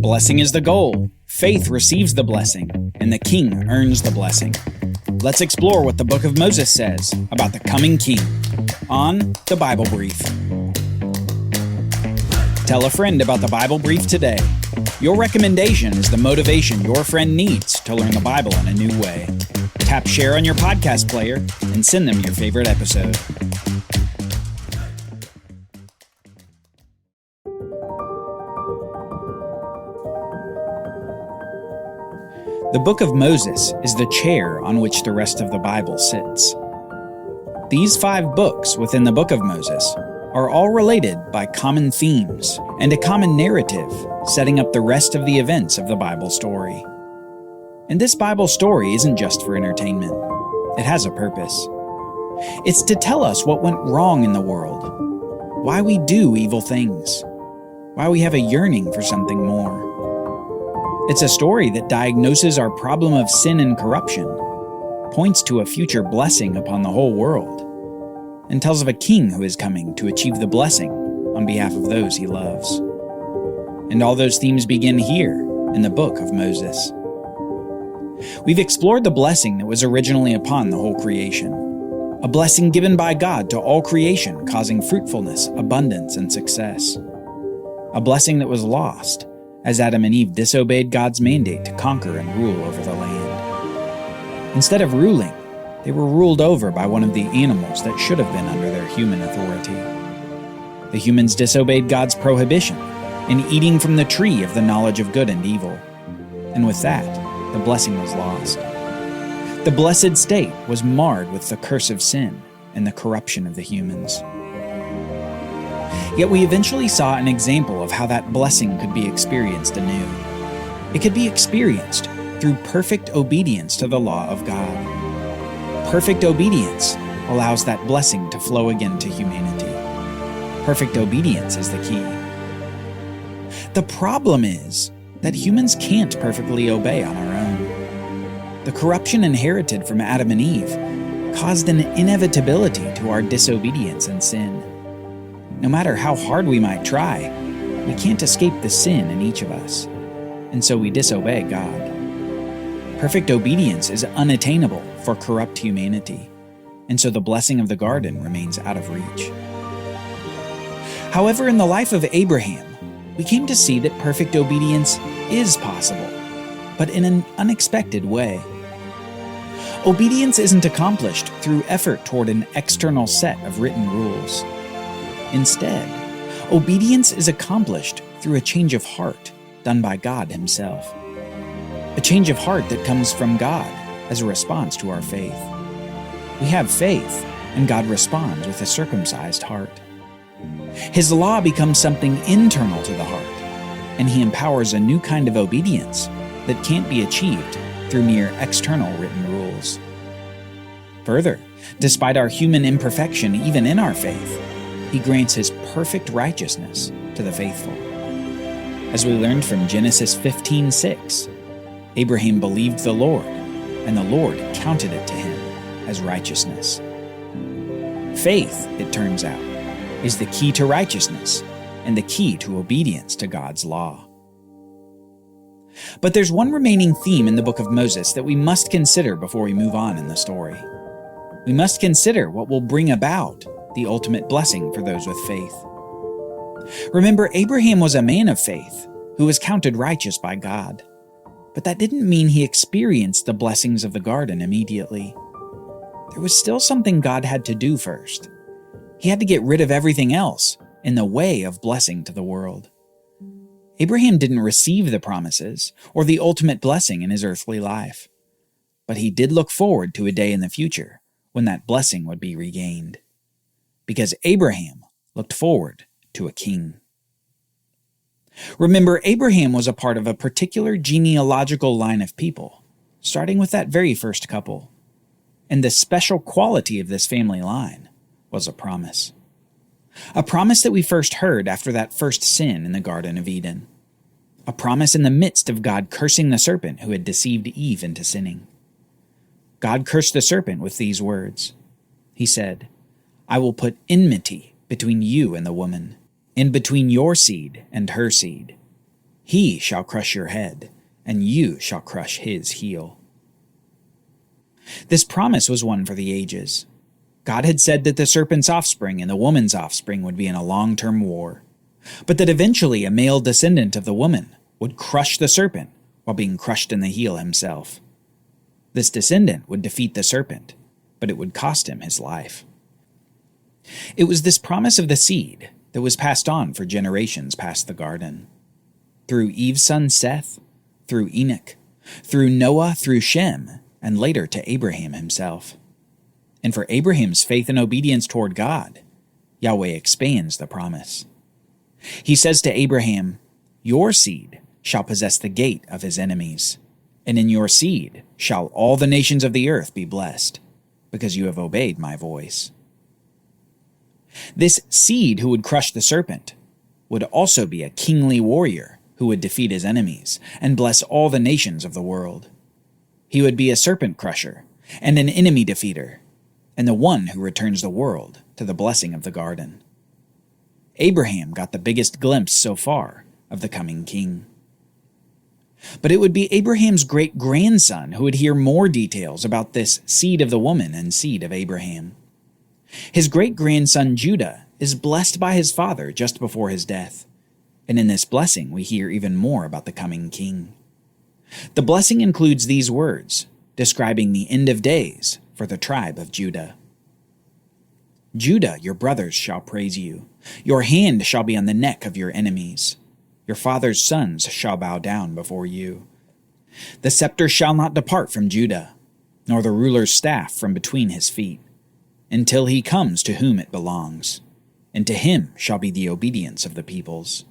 Blessing is the goal. Faith receives the blessing, and the king earns the blessing. Let's explore what the Book of Moses says about the coming king on the Bible Brief. Tell a friend about the Bible Brief today. Your recommendation is the motivation your friend needs to learn the Bible in a new way. Tap share on your podcast player and send them your favorite episode. The Book of Moses is the chair on which the rest of the Bible sits. These 5 books within the Book of Moses are all related by common themes and a common narrative setting up the rest of the events of the Bible story. And this Bible story isn't just for entertainment. It has a purpose. It's to tell us what went wrong in the world, why we do evil things, why we have a yearning for something more. It's a story that diagnoses our problem of sin and corruption, points to a future blessing upon the whole world, and tells of a king who is coming to achieve the blessing on behalf of those he loves. And all those themes begin here in the Book of Moses. We've explored the blessing that was originally upon the whole creation, a blessing given by God to all creation, causing fruitfulness, abundance, and success. A blessing that was lost as Adam and Eve disobeyed God's mandate to conquer and rule over the land. Instead of ruling, they were ruled over by one of the animals that should have been under their human authority. The humans disobeyed God's prohibition in eating from the tree of the knowledge of good and evil. And with that, the blessing was lost. The blessed state was marred with the curse of sin and the corruption of the humans. Yet we eventually saw an example of how that blessing could be experienced anew. It could be experienced through perfect obedience to the law of God. Perfect obedience allows that blessing to flow again to humanity. Perfect obedience is the key. The problem is that humans can't perfectly obey on our own. The corruption inherited from Adam and Eve caused an inevitability to our disobedience and sin. No matter how hard we might try, we can't escape the sin in each of us, and so we disobey God. Perfect obedience is unattainable for corrupt humanity, and so the blessing of the garden remains out of reach. However, in the life of Abraham, we came to see that perfect obedience is possible, but in an unexpected way. Obedience isn't accomplished through effort toward an external set of written rules. Instead, obedience is accomplished through a change of heart done by God Himself. A change of heart that comes from God as a response to our faith. We have faith, and God responds with a circumcised heart. His law becomes something internal to the heart, and He empowers a new kind of obedience that can't be achieved through mere external written rules. Further, despite our human imperfection even in our faith, He grants His perfect righteousness to the faithful. As we learned from Genesis 15:6, Abraham believed the Lord, and the Lord counted it to him as righteousness. Faith, it turns out, is the key to righteousness and the key to obedience to God's law. But there's one remaining theme in the Book of Moses that we must consider before we move on in the story. We must consider what will bring about the ultimate blessing for those with faith. Remember, Abraham was a man of faith who was counted righteous by God. But that didn't mean he experienced the blessings of the garden immediately. There was still something God had to do first. He had to get rid of everything else in the way of blessing to the world. Abraham didn't receive the promises or the ultimate blessing in his earthly life. But he did look forward to a day in the future when that blessing would be regained. Because Abraham looked forward to a king. Remember, Abraham was a part of a particular genealogical line of people, starting with that very first couple. And the special quality of this family line was a promise. A promise that we first heard after that first sin in the Garden of Eden. A promise in the midst of God cursing the serpent who had deceived Eve into sinning. God cursed the serpent with these words. He said, "I will put enmity between you and the woman, and between your seed and her seed. He shall crush your head, and you shall crush his heel. This promise was one for the ages. God had said that the serpent's offspring and the woman's offspring would be in a long-term war, but that eventually a male descendant of the woman would crush the serpent while being crushed in the heel himself. This descendant would defeat the serpent, but it would cost him his life. It was this promise of the seed that was passed on for generations past the garden. Through Eve's son Seth, through Enoch, through Noah, through Shem, and later to Abraham himself. And for Abraham's faith and obedience toward God, Yahweh expands the promise. He says to Abraham, "Your seed shall possess the gate of his enemies, and in your seed shall all the nations of the earth be blessed, because you have obeyed my voice." This seed who would crush the serpent would also be a kingly warrior who would defeat his enemies and bless all the nations of the world. He would be a serpent crusher and an enemy defeater, and the one who returns the world to the blessing of the garden. Abraham got the biggest glimpse so far of the coming king. But it would be Abraham's great-grandson who would hear more details about this seed of the woman and seed of Abraham. His great-grandson Judah is blessed by his father just before his death, and in this blessing we hear even more about the coming king. The blessing includes these words, describing the end of days for the tribe of Judah. "Judah, your brothers shall praise you. Your hand shall be on the neck of your enemies. Your father's sons shall bow down before you. The scepter shall not depart from Judah, nor the ruler's staff from between his feet, until he comes to whom it belongs, and to him shall be the obedience of the peoples."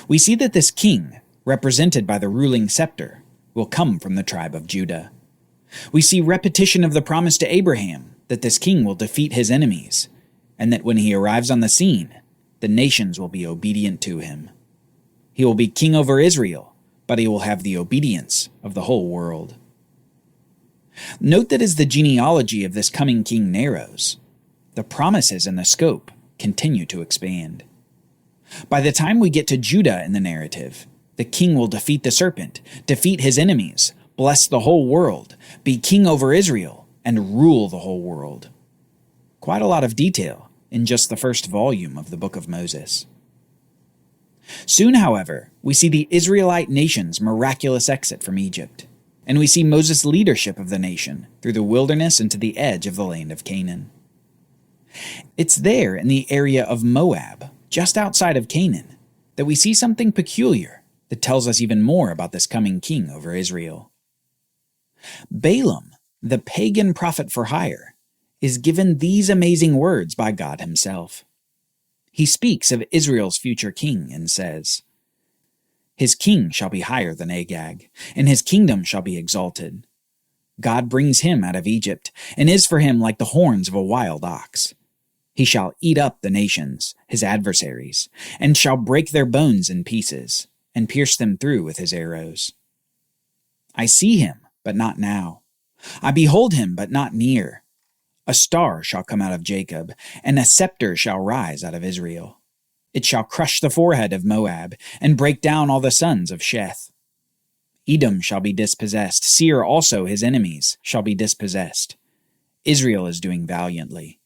We see that this king, represented by the ruling scepter, will come from the tribe of Judah. We see repetition of the promise to Abraham that this king will defeat his enemies, and that when he arrives on the scene, the nations will be obedient to him. He will be king over Israel, but he will have the obedience of the whole world. Note that as the genealogy of this coming king narrows, the promises and the scope continue to expand. By the time we get to Judah in the narrative, the king will defeat the serpent, defeat his enemies, bless the whole world, be king over Israel, and rule the whole world. Quite a lot of detail in just the first volume of the Book of Moses. Soon, however, we see the Israelite nation's miraculous exit from Egypt, and we see Moses' leadership of the nation through the wilderness and to the edge of the land of Canaan. It's there in the area of Moab, just outside of Canaan, that we see something peculiar that tells us even more about this coming king over Israel. Balaam, the pagan prophet for hire, is given these amazing words by God himself. He speaks of Israel's future king and says, "His king shall be higher than Agag, and his kingdom shall be exalted. God brings him out of Egypt, and is for him like the horns of a wild ox. He shall eat up the nations, his adversaries, and shall break their bones in pieces, and pierce them through with his arrows. I see him, but not now. I behold him, but not near. A star shall come out of Jacob, and a scepter shall rise out of Israel. It shall crush the forehead of Moab, and break down all the sons of Sheth. Edom shall be dispossessed, Seir also his enemies shall be dispossessed. Israel is doing valiantly,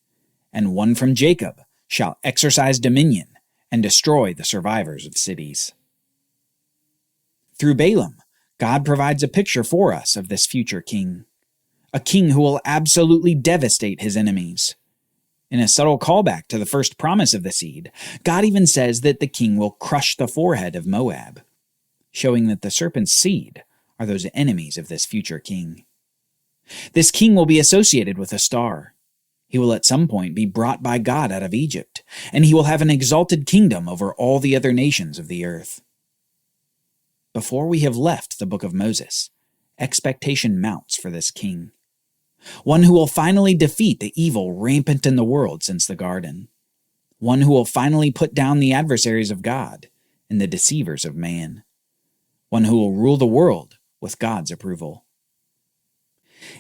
and one from Jacob shall exercise dominion and destroy the survivors of cities." Through Balaam, God provides a picture for us of this future king, a king who will absolutely devastate his enemies. In a subtle callback to the first promise of the seed, God even says that the king will crush the forehead of Moab, showing that the serpent's seed are those enemies of this future king. This king will be associated with a star. He will at some point be brought by God out of Egypt, and he will have an exalted kingdom over all the other nations of the earth. Before we have left the book of Moses, expectation mounts for this king, one who will finally defeat the evil rampant in the world since the garden, one who will finally put down the adversaries of God and the deceivers of man, one who will rule the world with God's approval.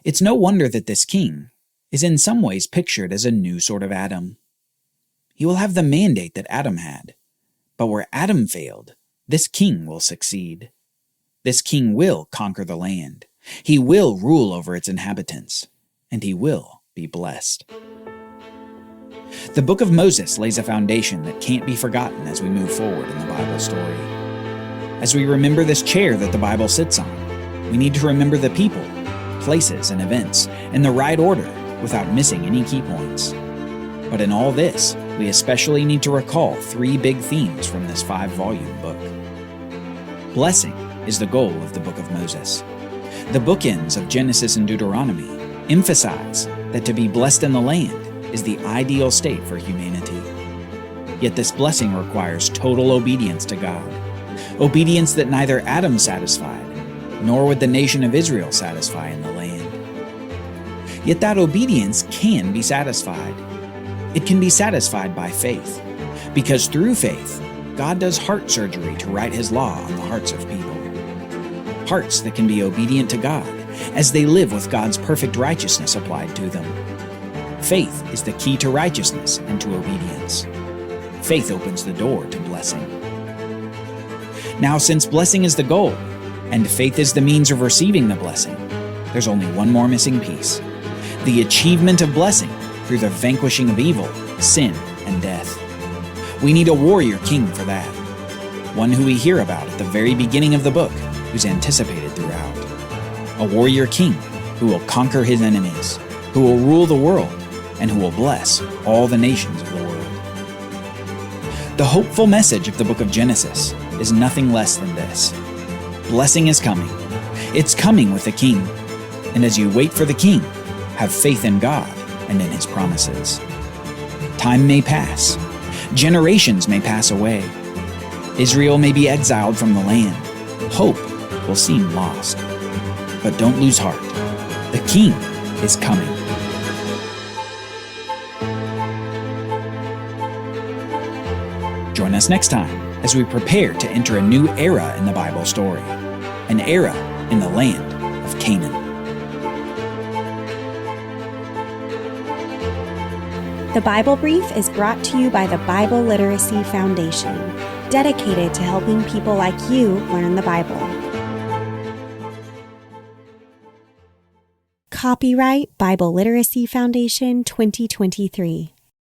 It's no wonder that this king is in some ways pictured as a new sort of Adam. He will have the mandate that Adam had, but where Adam failed, this king will succeed. This king will conquer the land. He will rule over its inhabitants, and he will be blessed. The Book of Moses lays a foundation that can't be forgotten as we move forward in the Bible story. As we remember this chair that the Bible sits on, we need to remember the people, places, and events in the right order without missing any key points. But in all this, we especially need to recall 3 big themes from this 5-volume book. Blessing is the goal of the Book of Moses. The bookends of Genesis and Deuteronomy emphasize that to be blessed in the land is the ideal state for humanity. Yet this blessing requires total obedience to God, obedience that neither Adam satisfied, nor would the nation of Israel satisfy in the land. Yet that obedience can be satisfied. It can be satisfied by faith, because through faith, God does heart surgery to write His law on the hearts of people. Hearts that can be obedient to God as they live with God's perfect righteousness applied to them. Faith is the key to righteousness and to obedience. Faith opens the door to blessing. Now, since blessing is the goal, and faith is the means of receiving the blessing, there's only one more missing piece: the achievement of blessing through the vanquishing of evil, sin, and death. We need a warrior king for that, one who we hear about at the very beginning of the book, who's anticipated throughout. A warrior king who will conquer his enemies, who will rule the world, and who will bless all the nations of the world. The hopeful message of the book of Genesis is nothing less than this: blessing is coming. It's coming with the king. And as you wait for the king, have faith in God and in His promises. Time may pass. Generations may pass away. Israel may be exiled from the land. Hope will seem lost. But don't lose heart. The king is coming. Join us next time as we prepare to enter a new era in the Bible story, an era in the land of Canaan. The Bible Brief is brought to you by the Bible Literacy Foundation, dedicated to helping people like you learn the Bible. Copyright Bible Literacy Foundation 2023.